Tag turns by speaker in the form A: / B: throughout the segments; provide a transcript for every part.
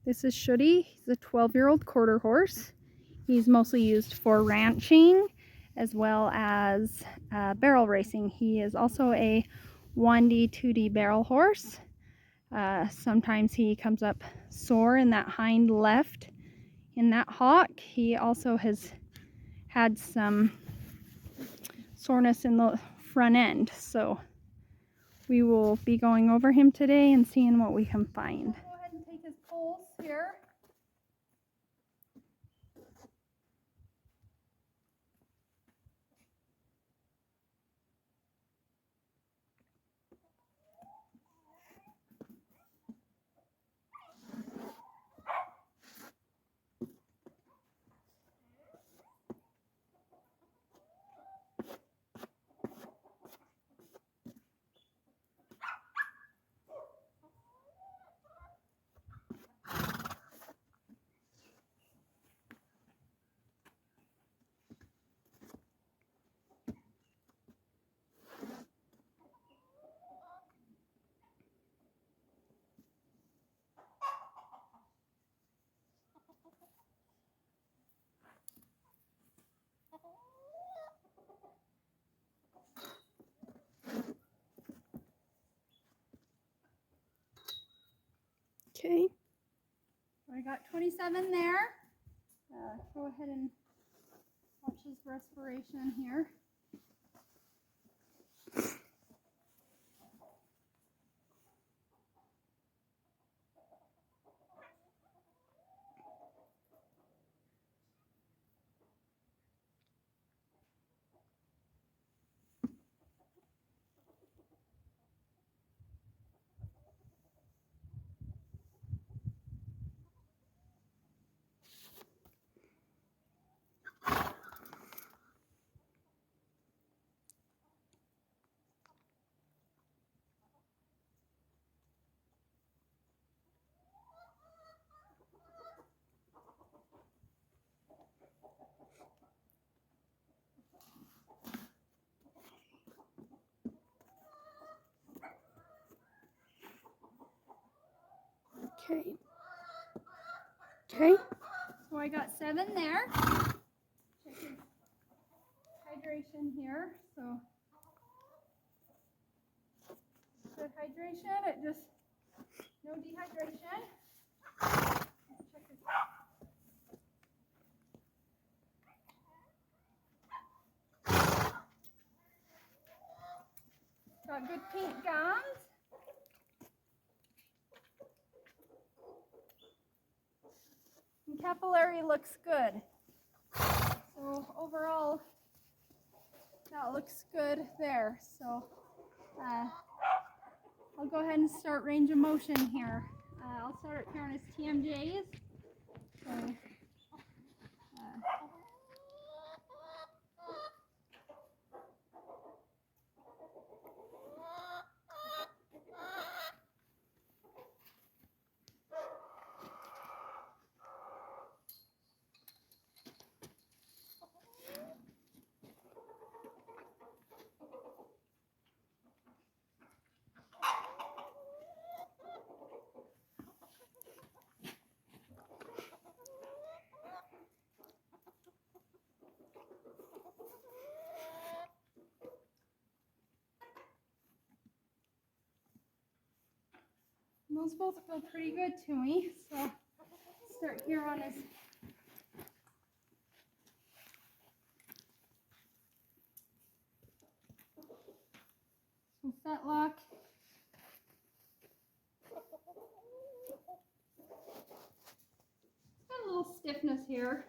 A: This is Shooty. He's a 12-year-old quarter horse. He's mostly used for ranching as well as barrel racing. He is also a 1D, 2D barrel horse. Sometimes he comes up sore in that hind left in that hock. He also has had some soreness in the front end, so we will be going over him today and seeing what we can find. Go ahead and take his pulse here. Okay, so I got 27 there. Go ahead and watch his respiration here. Okay. Okay. So I got 7 there. Check his hydration here. So good hydration. It just no dehydration. Check his got good pink gums. And capillary looks good. So overall, that looks good there. So I'll go ahead and start range of motion here. I'll start here on his TMJs. So, those both feel pretty good to me. So start here on his fetlock. Got a little stiffness here.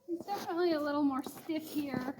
A: He's definitely a little more stiff here.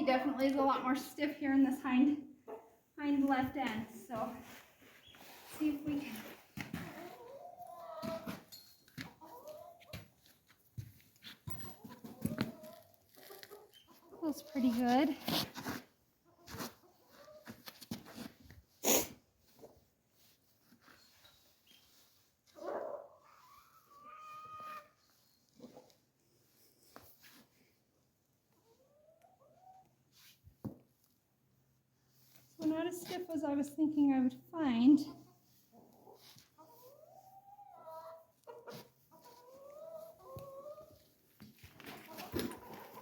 A: He definitely is a lot more stiff here in this hind left end. So see if we can. Feels pretty good. So not as stiff as I was thinking I would find.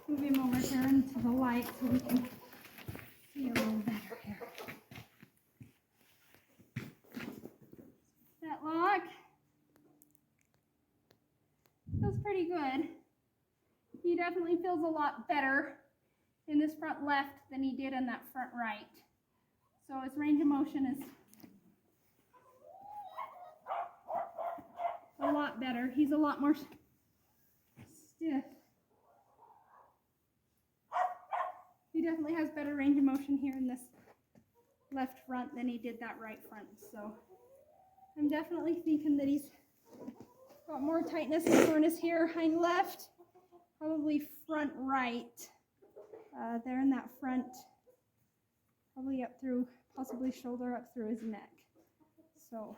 A: Move him over here into the light so we can see a little better here. That lock feels pretty good. He definitely feels a lot better in this front left than he did in that front right. So his range of motion is a lot better. He's a lot more stiff. He definitely has better range of motion here in this left front than he did that right front. So I'm definitely thinking that he's got more tightness and soreness here, hind left, probably front right. There in that front, probably up through, possibly shoulder up through his neck. So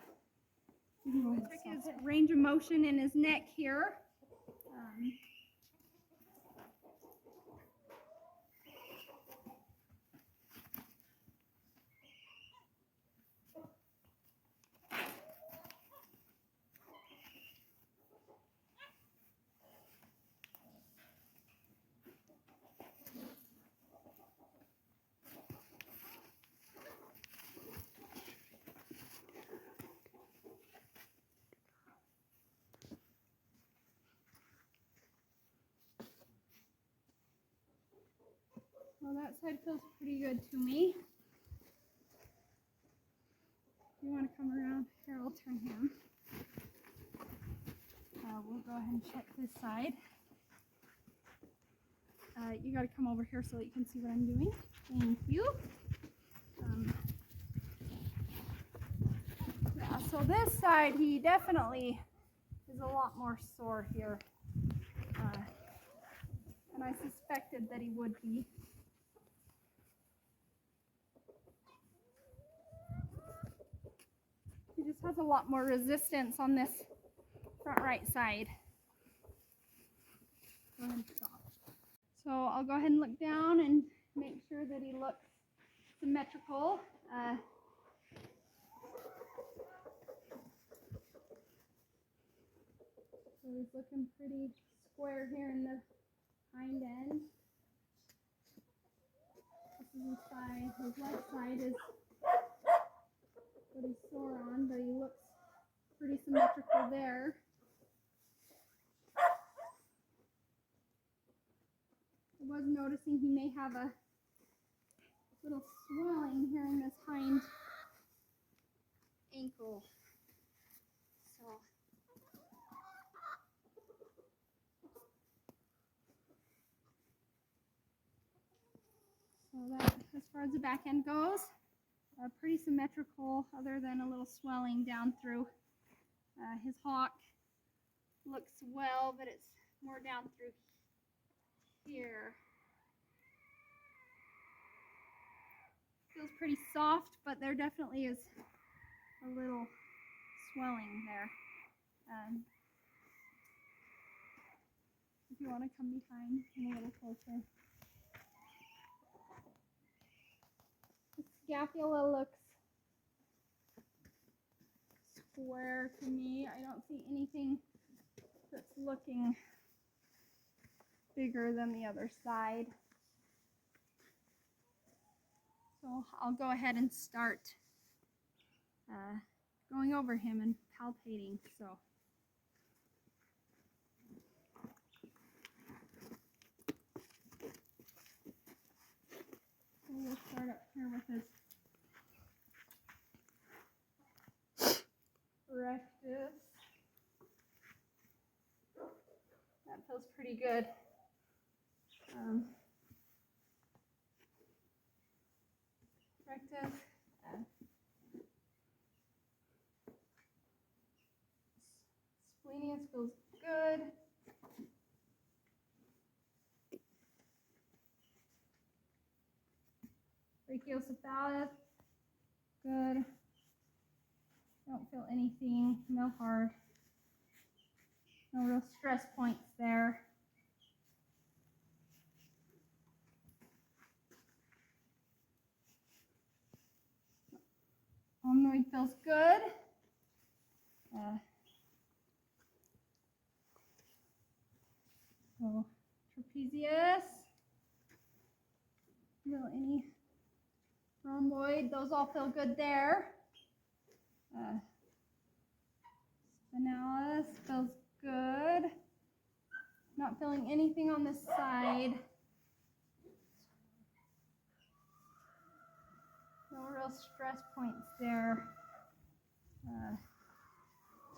A: you can go ahead and check his range of motion in his neck here. Well, that side feels pretty good to me. If you want to come around here, I'll turn him. We'll go ahead and check this side. You got to come over here so that you can see what I'm doing. Thank you. Yeah, so this side, he definitely is a lot more sore here. And I suspected that he would be. He just has a lot more resistance on this front right side. Go ahead and stop. So I'll go ahead and look down and make sure that he looks symmetrical. So he's looking pretty square here in the hind end. This is his side. His left side is what he's sore on, but he looks pretty symmetrical there. I was noticing he may have a little swelling here in this hind ankle. So that, as far as the back end goes, pretty symmetrical, other than a little swelling down through his hock. Looks well, but it's more down through here. Feels pretty soft, but there definitely is a little swelling there. If you want to come behind and a little closer. The scapula looks square to me. I don't see anything that's looking bigger than the other side. So I'll go ahead and start going over him and palpating. So we'll start up here with his rectus. That feels pretty good. active. Splenius feels good. Brachiocephalus, good. Don't feel anything, no hard, no real stress points there. Omnoid feels good. So trapezius, feel any rhomboid, those all feel good there. Spinalis feels good. Not feeling anything on this side. No real stress points there.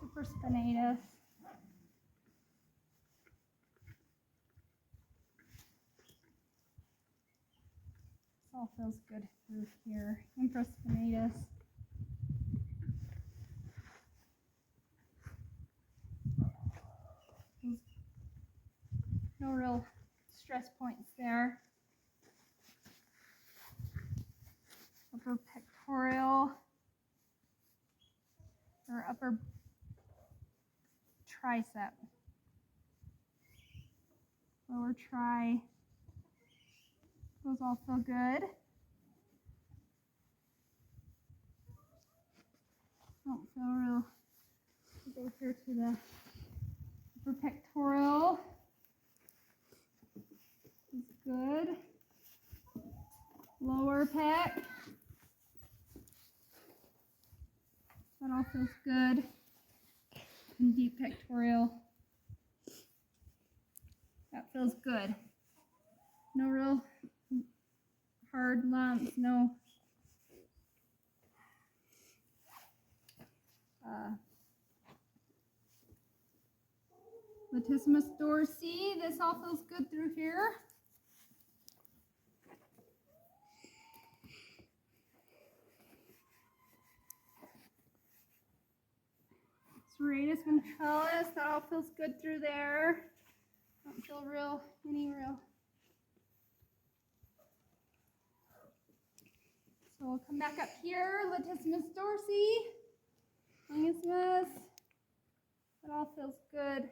A: Supraspinatus. This all feels good through here. Infraspinatus. No real stress points there. Upper pectoral or upper tricep. Lower tri. Those all feel good. Don't feel real. Go here to the upper pectoral. Is good. Lower pec. That all feels good. And deep pectoral. That feels good. No real hard lumps, no latissimus dorsi. This all feels good through here. Serratus ventralis, that all feels good through there. Don't feel any real. So we'll come back up here, latissimus dorsi, longissimus, that all feels good.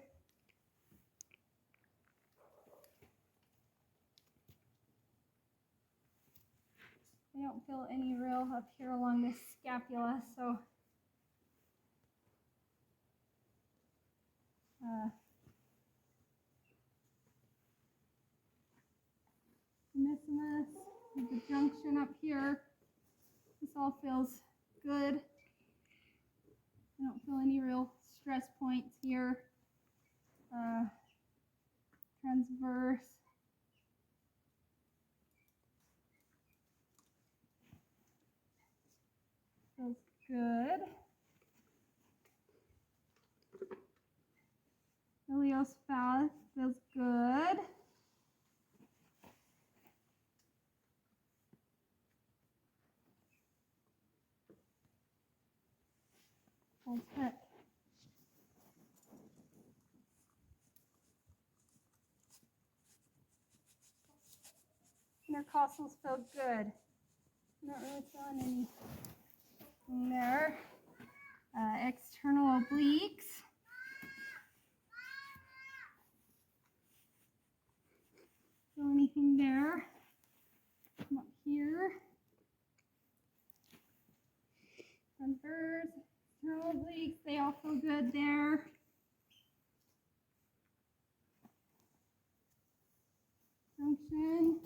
A: I don't feel any real up here along this scapula, so Anissimus, the junction up here. This all feels good. I don't feel any real stress points here. Transverse. Feels good. Iliocephalus feels good. Full pec. Intercostals feel good. Not really feeling anything there. External obliques. Feel anything there? Come up here. Transverse, external obliques, they all feel good there. Junction.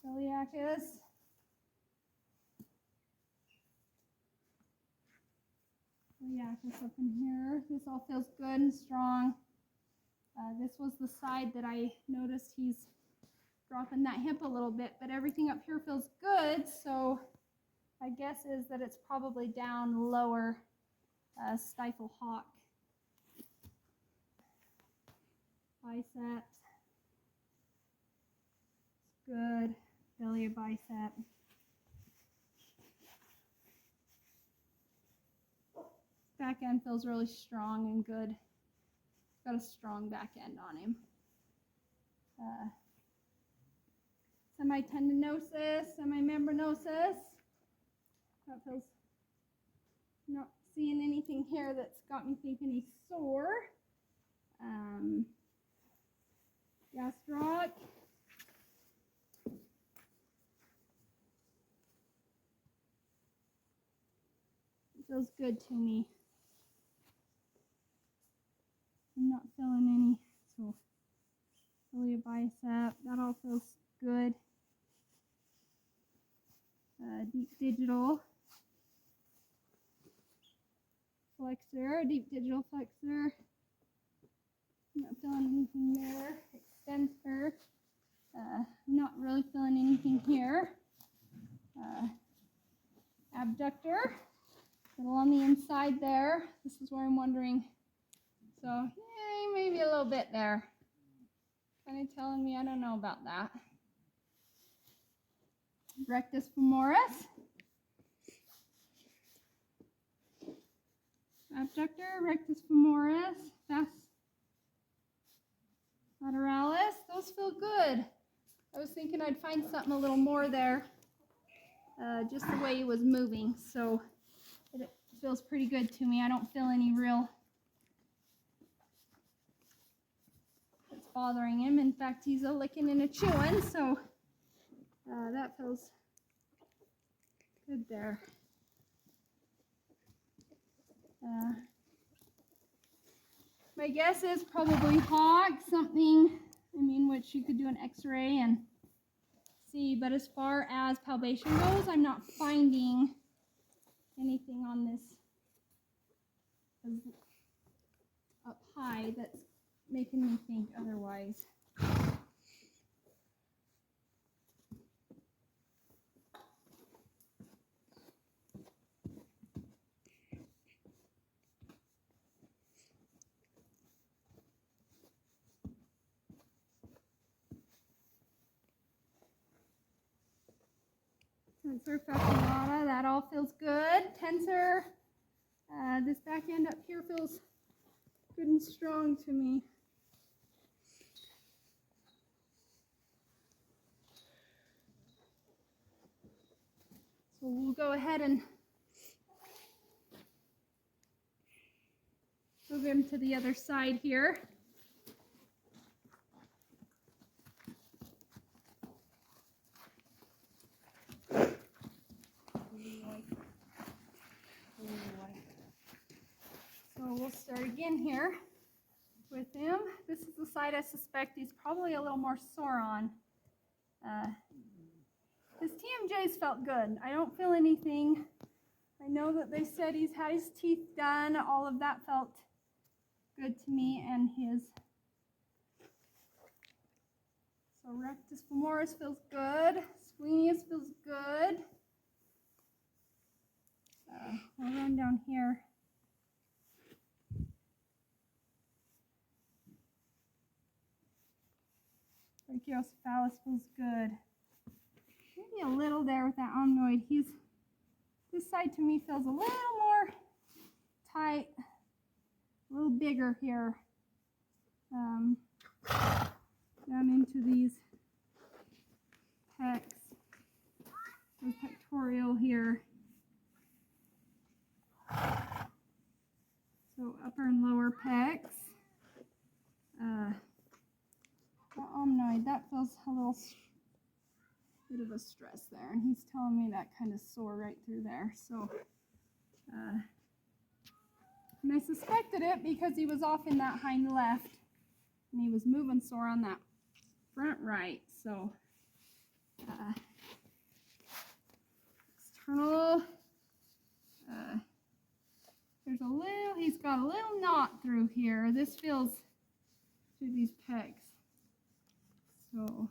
A: Celiacus. Celiacus up in here. This all feels good and strong. This was the side that I noticed he's dropping that hip a little bit, but everything up here feels good, so my guess is that it's probably down lower, stifle hock. Biceps. It's good. Belly, bicep. Back end feels really strong and good. Got a strong back end on him. Semi-tendinosis, semi-membranosus. That feels, not seeing anything here that's got me thinking he's sore. Gastroc. It feels good to me. I'm not feeling any, so really a bicep, that all feels good. Deep digital flexor, deep digital flexor. Not feeling anything there. Extensor. Not really feeling anything here. Abductor. Little on the inside there. This is where I'm wondering. So, yeah, maybe a little bit there. Kind of telling me I don't know about that. Rectus femoris. Abductor, rectus femoris, vas lateralis. Those feel good. I was thinking I'd find something a little more there, just the way he was moving. So it feels pretty good to me. I don't feel any real that's bothering him. In fact, he's a licking and a chewing, so that feels good there. My guess is probably hock, something, which you could do an x-ray and see, but as far as palpation goes, I'm not finding anything on this up high that's making me think otherwise. Tensor fasciculata, that all feels good. Tensor, this back end up here feels good and strong to me. So we'll go ahead and move him to the other side here. So we'll start again here with him. This is the side I suspect he's probably a little more sore on. His TMJs felt good. I don't feel anything. I know that they said he's had his teeth done. All of that felt good to me, and his so rectus femoris feels good. Splenius feels good. We'll run down here. Brachiocephalus feels good. Maybe a little there with that omnoid. This side to me feels a little more tight, a little bigger here. Down into these pecs, the pectoral here. So upper and lower pecs. The omnoid, that feels a little bit of a stress there, and he's telling me that kind of sore right through there. So, and I suspected it because he was off in that hind left, and he was moving sore on that front right. So, external, he's got a little knot through here. This feels through these pecs. So,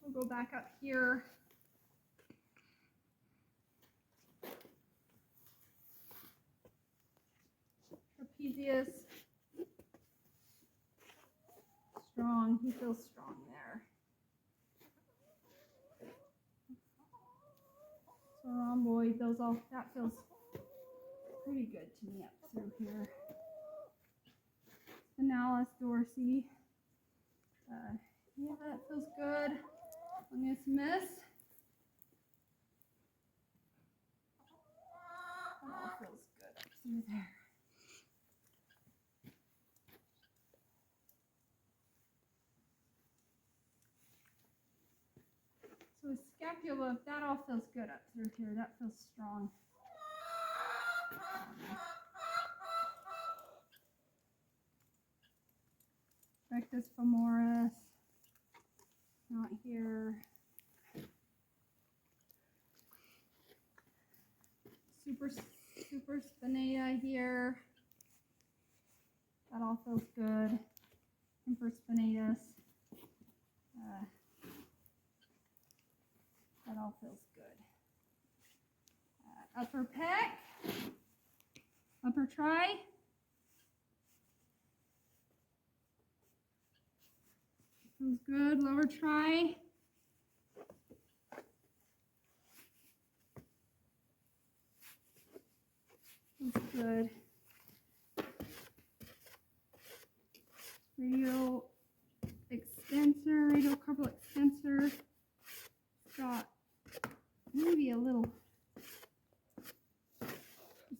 A: we'll go back up here. Trapezius, strong. He feels strong there. So rhomboid, that feels pretty good to me up through here. Spinalis dorsi. Yeah, that feels good. Longus miss. That all feels good up through there. So his scapula, that all feels good up through here. That feels strong. Rectus femoris, not here. Super spinata here. That all feels good. Infraspinatus. That all feels good. Upper pec. Upper tri. Feels good. Lower tri. Feels good. Radial extensor, radiocarpal extensor. It's got maybe a little,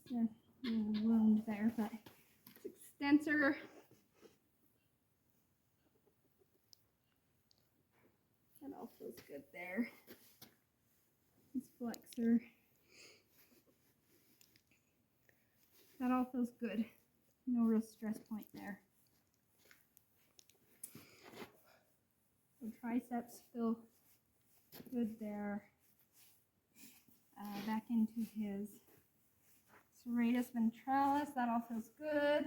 A: just a little wound there, but it's extensor. That all feels good there. It's flexor. That all feels good. No real stress point there. So triceps feel good there. Back into his serratus ventralis. That all feels good.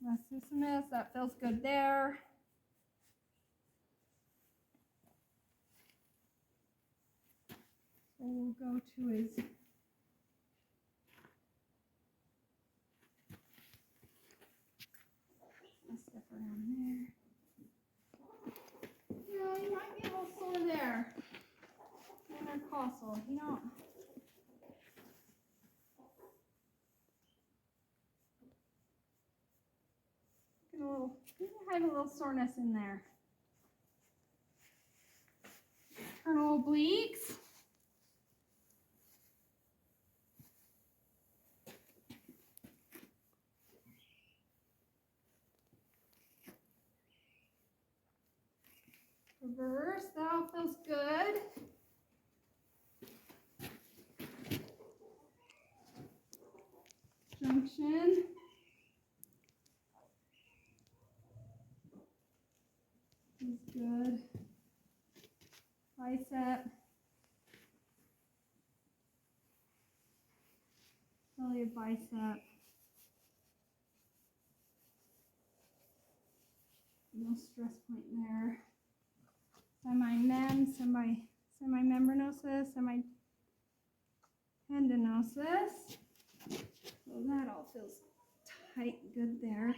A: Latissimus. That feels good there. So we'll go to his step around there. Yeah, you might be a little sore there. Intercostal. You don't. I have a little soreness in there. Internal obliques. Reverse, that all feels good. Junction. Feels good. Bicep. Belly of bicep. No stress point there. Semi-membranosus, semi-tendinosus. So that all feels tight, good there.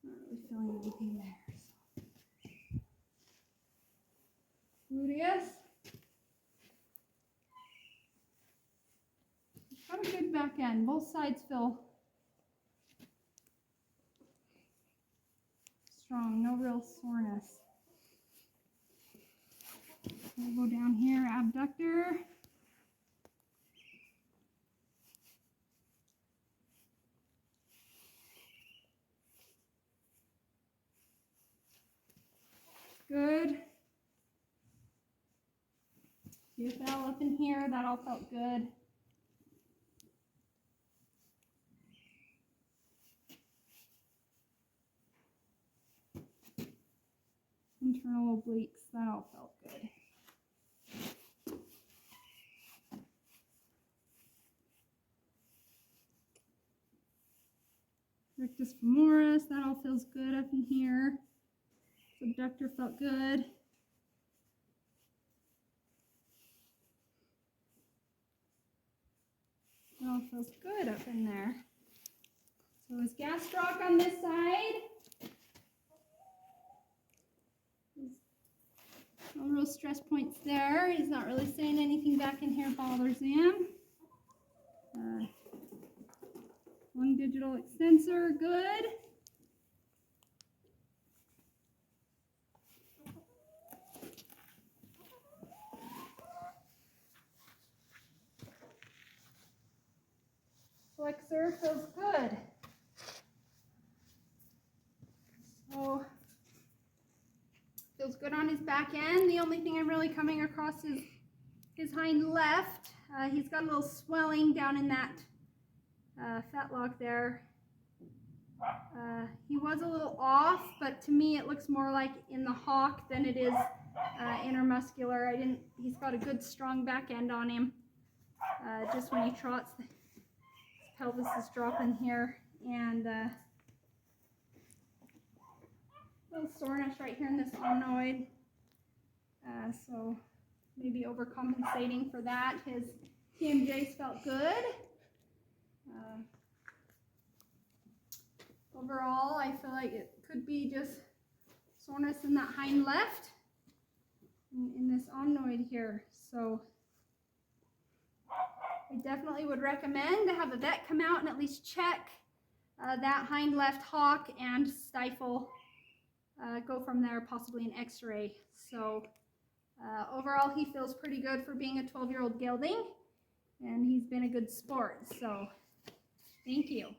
A: Not really feeling anything there. So. Gluteus. Got a good back end. Both sides feel strong, no real soreness. We'll go down here, abductor. Good. CFL up in here, that all felt good. Internal obliques, that all felt good. Rectus femoris, that all feels good up in here. Subductor felt good. That all feels good up in there. So his gastroc on this side. No real stress points there. He's not really saying anything back in here bothers him. Lung digital extensor, good. Flexor feels good. So, feels good on his back end. The only thing I'm really coming across is his hind left. He's got a little swelling down in that fetlock there. He was a little off, but to me it looks more like in the hock than it is intermuscular. He's got a good strong back end on him. Just when he trots, his pelvis is dropping here, and little soreness right here in this omnoid. So maybe overcompensating for that. His TMJs felt good. Overall, I feel like it could be just soreness in that hind left in this omnoid here. So I definitely would recommend to have a vet come out and at least check that hind left hock and stifle. Go from there, possibly an x-ray. So overall, he feels pretty good for being a 12-year-old gelding, and he's been a good sport. So thank you.